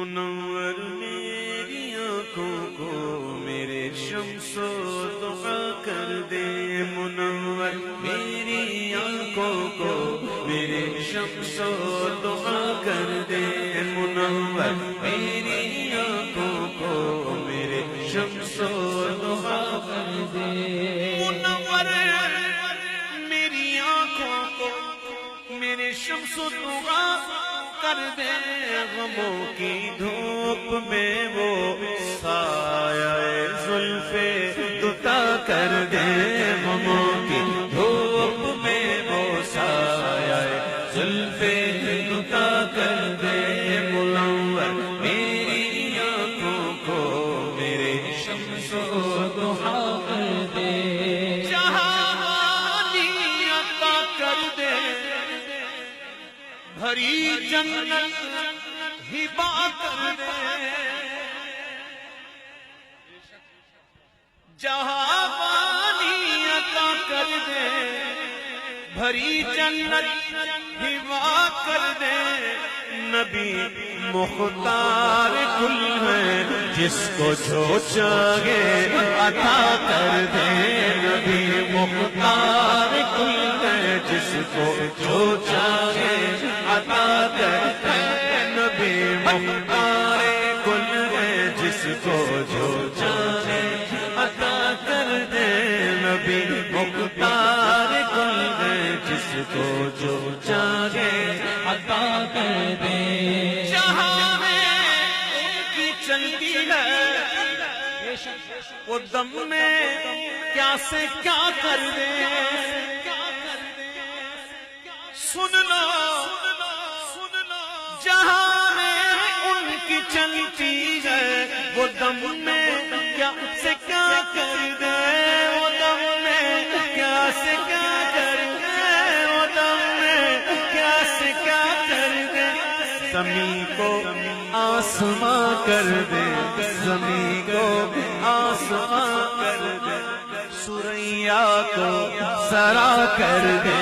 منور میری آنکھوں کو میرے شمس و ضحا کر دے، منور میری آنکھوں کو میرے شمس و ضحا کر دے، منور میری آنکھوں کو میرے شمس و ضحا کر دے، منور میری آنکھوں کو میرے شمس و ضحا کر دے، غموں کی دھوپ میں وہ سایہ زلف دتا کر دے، غموں کی دھوپ میں وہ سایہ زلف دتا کر دے، منور میری آنکھوں کو میرے شمس و ضحا کر دے، جہانی عطا کر دے، بھری جنت ہبا کر دے، جہاں پانی عطا کر دے، بھری جنت ہبا کر دے، نبی مختار کل ہے جس کو جو چاہے عطا کر دے، نبی مختار کل ہے جس کو جو چاہے عطا کر دے، نبی مختار کل ہے جس کو جو چاہے عطا کر دے، نبی مختار کل ہے جس کو جو چاہے عطا کر دے، جہاں میں ان کی چلتی ہے وہ دم میں کیا سے کیا کر دے، سن لو جہاں میں ان کی چلتی ہے وہ دم میں کیا سے کیا کر دے، وہ دم میں کیا سے کیا کر دے، وہ دم میں کیا سے کیا کر دے، زمین کو آسماں کر دے، زمین کو آسماں کر دے، سریا کو سرا کر دے،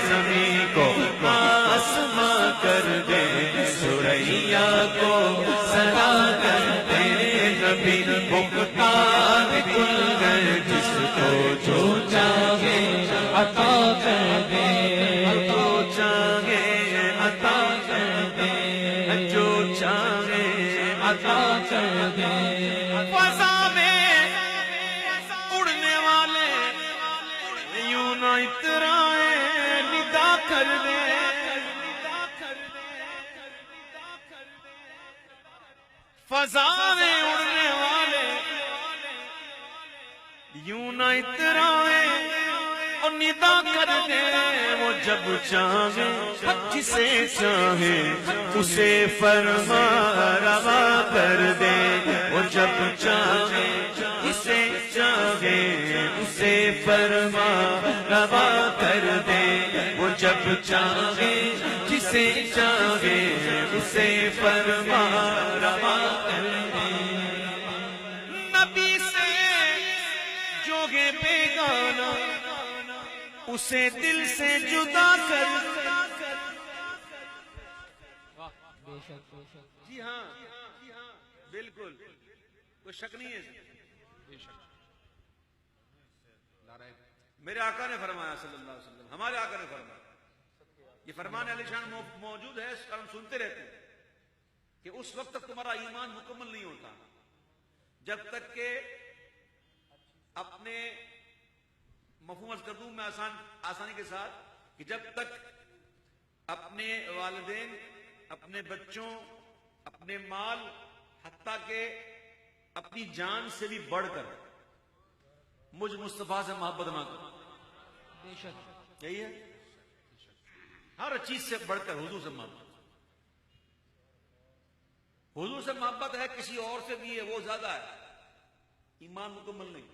زمین کو آسماں کر دے، سریا کو سرا کر دے، نبی مختار کل ہے جس کو جو چاہے عطا کر دے، جو چاہے عطا کر دے، جو چاہے عطا کر دے، فضا میں اڑنے والے یوں نہ اترائے ندا کر دے، فضا میں اڑنے والے یوں نہ اترائے اور ندا کر دے، وہ جب چاہے جسے چاہے اسے فرما روا کر دے، وہ جب چاہے جسے چاہے اسے فرما روا کر دے، وہ جب چاہے جسے چاہے اسے فرما روا کر دے، نبی سے جو ہے بیگانہ اسے دل سے جدا کر دے، جی ہاں بالکل کوئی شک نہیں ہے، میرے آقا نے فرمایا صلی اللہ علیہ وسلم، ہمارے آقا نے فرمایا، یہ فرمان علی شان موجود ہے، اس کا ہم سنتے رہتے ہیں کہ اس وقت تک تمہارا ایمان مکمل نہیں ہوتا جب تک کہ اپنے مفہوم عرض کر دوں میں آسانی کے ساتھ کہ جب تک اپنے والدین، اپنے بچوں، اپنے مال، حتیٰ کہ اپنی جان سے بھی بڑھ کر مجھ مصطفیٰ سے محبت نہ کرو، بے شک یہی ہے، ہر چیز سے بڑھ کر حضور سے محبت، حضور سے محبت ہے کسی اور سے بھی ہے وہ زیادہ ہے، ایمان مکمل نہیں،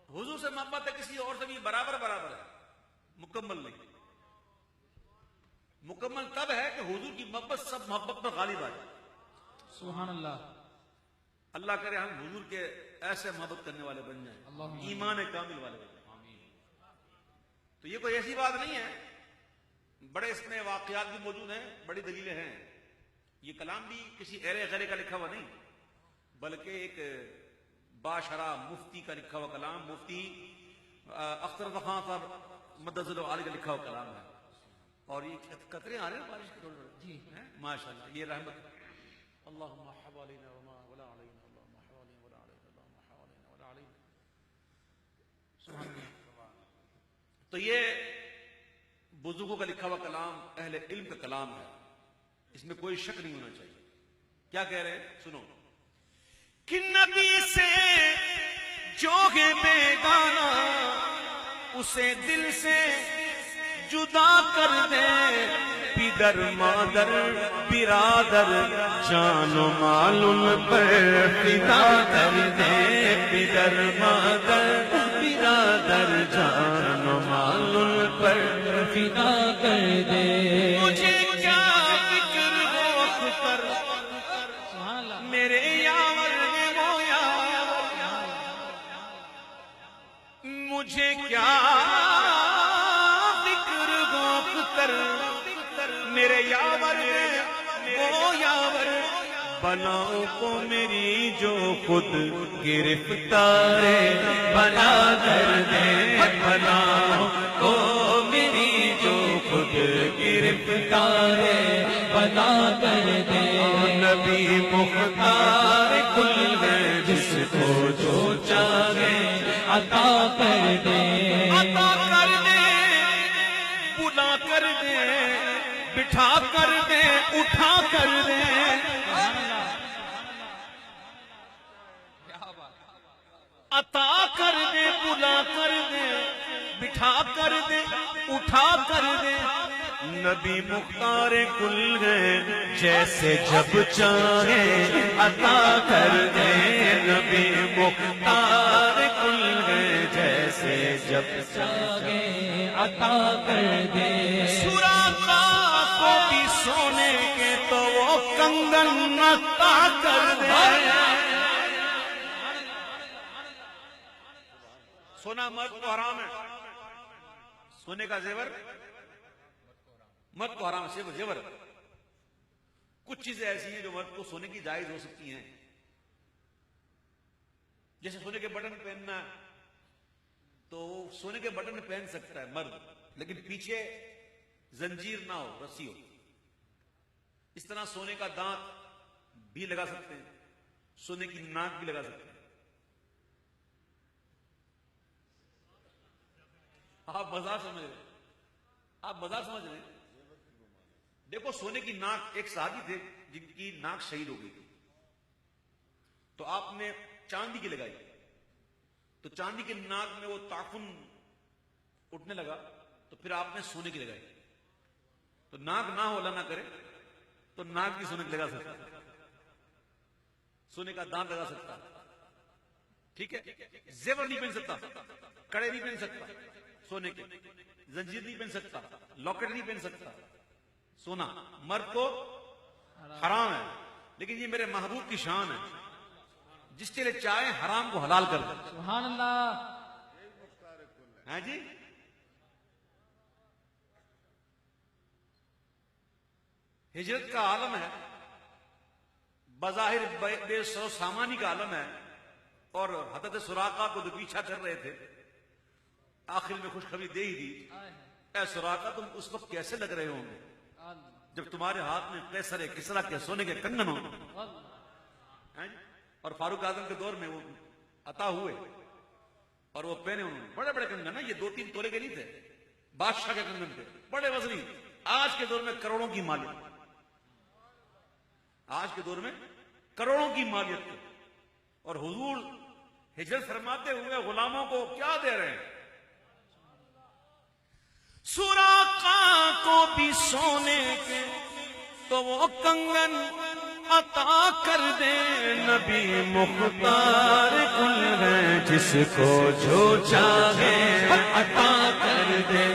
حضور سے محبت ہے کسی اور سے بھی برابر ہے، مکمل نہیں، مکمل تب ہے کہ حضور کی محبت سب محبت پر غالب آ جائے، سبحان اللہ، اللہ کرے ہم حضور کے ایسے محبت کرنے والے بن جائیں، ایمان کامل والے بن جائیں، تو یہ کوئی ایسی بات نہیں ہے بڑے اس میں واقعات بھی موجود ہیں، بڑی دلیلیں ہیں. یہ کلام بھی کسی ایرے غیرے کا لکھا ہوا نہیں، بلکہ ایک باشرہ مفتی کا لکھا ہوا کلام، مفتی اختر خان صاحب مدثر اللہ علیہ کا لکھا ہوا کلام ہے. اور یہ قطرے آ رہے ہیں بارش کے، جی ماشاء اللہ، یہ رحمت. اللہم حوالینہ وما ولا علینا، اللہم حوالینہ ولا علینا، اللہم حوالینہ ولا علینا. سبحان اللہ. تو یہ بزرگوں کا لکھا ہوا کلام اہل علم کا کلام ہے، اس میں کوئی شک نہیں ہونا چاہیے. کیا کہہ رہے ہیں سنو. کہ نبی سے جو ہے بیگانہ اسے دل سے جدا کر دے، پدر مادر برادر جان و مال ان پر فدا کر دے، پدر مادر برادر جان و مال ان پر فدا کر دے. مجھے کیا فکر ہو اختر میرے یاور نے وہ یاور، مجھے کیا فکر ہو اختر میرے یاور نے وہ یاور، بناؤ کو میری جو خود گرفتار بنا کر دے، بناؤ کو میری جو خود گرفتار بنا کر دے. نبی مختار کل ہے جس کو جو چاہے عطا کر دے، عطا کر دے، بلا کر دے، بٹھا کر دے، اٹھا کر دے. عطا کر دے، بلا کر دے، بٹھا کر دے، اٹھا کر دے. نبی مختار کل ہے جیسے جب چاہے عطا کر دے، نبی مختار کل ہے جیسے جب چاہے عطا کر دے. سراقہ کو بھی سونے کے تو وہ کنگن عطا کر دے. سونا مرد کو حرام ہے، سونے کا زیور مرد کو حرام ہے. زیور کچھ چیزیں ایسی ہیں جو مرد کو سونے کی جائز ہو سکتی ہیں، جیسے سونے کے بٹن پہننا، تو سونے کے بٹن پہن سکتا ہے مرد، لیکن پیچھے زنجیر نہ ہو، رسی ہو. اس طرح سونے کا دانت بھی لگا سکتے ہیں، سونے کی ناک بھی لگا سکتے ہیں. آپ مزاق سمجھ رہے ہیں، آپ مزاق سمجھ رہے ہیں. دیکھو سونے کی ناک، ایک صحابی تھے جن کی ناک شہید ہو گئی تھی، تو آپ نے چاندی کی لگائی، تو چاندی کی ناک میں وہ تعفن اٹھنے لگا، تو پھر آپ نے سونے کی لگائی. تو ناک نہ ہو، اللہ نہ کرے، تو ناک بھی سونے کی لگا سکتا، سونے کا دانت لگا سکتا، ٹھیک ہے. زیور نہیں پہن سکتا، کڑے نہیں پہن سکتا سونے کے، زنجیر نہیں پہن سکتا، لاکٹ نہیں پہن سکتا. سونا مرد کو حرام ہے، لیکن یہ میرے محبوب کی شان ہے، جس کے لیے چاہے حرام کو حلال کر دے. سبحان اللہ. ہاں جی. ہجرت کا عالم ہے، بظاہر بے سو سامانی کا عالم ہے، اور حضرت سراقہ کو جو پیچھا کر رہے تھے آخر میں خوشخبری دے ہی دی. اے سراقہ تم اس وقت کیسے لگ رہے ہوں گے جب تمہارے ہاتھ میں قیصر کسریٰ کے سونے کے کنگن ہوں. اور فاروق اعظم کے دور میں وہ عطا ہوئے اور وہ پہنے انہوں نے بڑے بڑے کنگن. یہ 2-3 تولے کے نہیں تھے، بادشاہ کے کنگن تھے، بڑے وزنی. آج کے دور میں کروڑوں کی مالیت، آج کے دور میں کروڑوں کی مالیت. اور حضور ہجرت فرماتے ہوئے غلاموں کو کیا دے رہے ہیں؟ سراقہ کو بھی سونے کے تو وہ کنگن عطا کر دے. نبی مختار کل ہے جس کو جو چاہے عطا کر دے.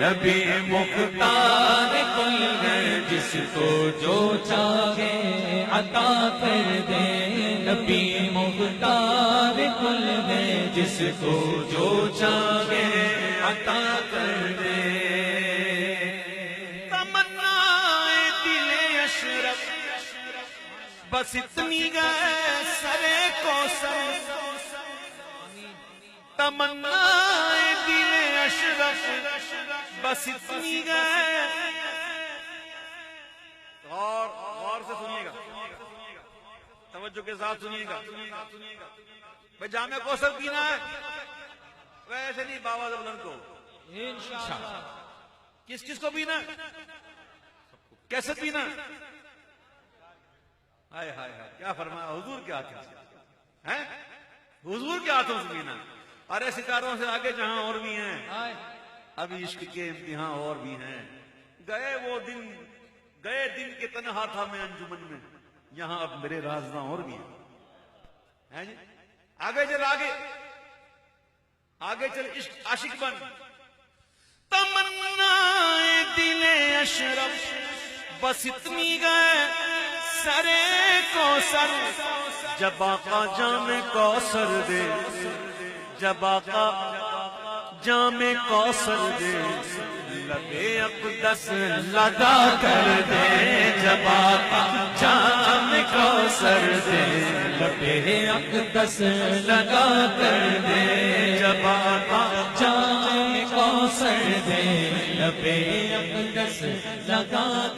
نبی مختار کل ہے جس کو جو چاہے عطا کر دے. نبی مختار کل ہے جس کو جو چاہے عطا کر دے. بس اتنی گئے سرے کو سر تمنا دل اشرف بس اتنی گئے. غور سے سنیے گا, توجہ کے ساتھ سنیے گا. بھئی جامع کوثر پینا ہے ویسے نہیں بابا زبلن کو انشاءاللہ. کس کو پینا ہے؟ کیسے پینا ہے؟ ہائے ہائے ہائے کیا فرمایا حضور کے ہاتھوں سے ہیں, حضور کے ہاتھوں سے پینا. ارے ستاروں سے آگے جہاں اور بھی ہیں, ابھی عشق کے امتحان اور بھی ہیں. گئے دن کے تنہا تھا میں انجمن میں, یہاں اب میرے رازداں اور بھی ہیں. آگے چل آگے چل عشق عاشق بن. تمنا دل اشرف بس اتنی گئے سرے کو سر, جب آقا جام کوثر دے, جب آقا جام کوثر دے, لبے اقدس لگا کر دے. جب آقا جام کوثر دے, لبے اقدس لگا کر دے. جب آقا جام کوثر دے, لبے اقدس لگا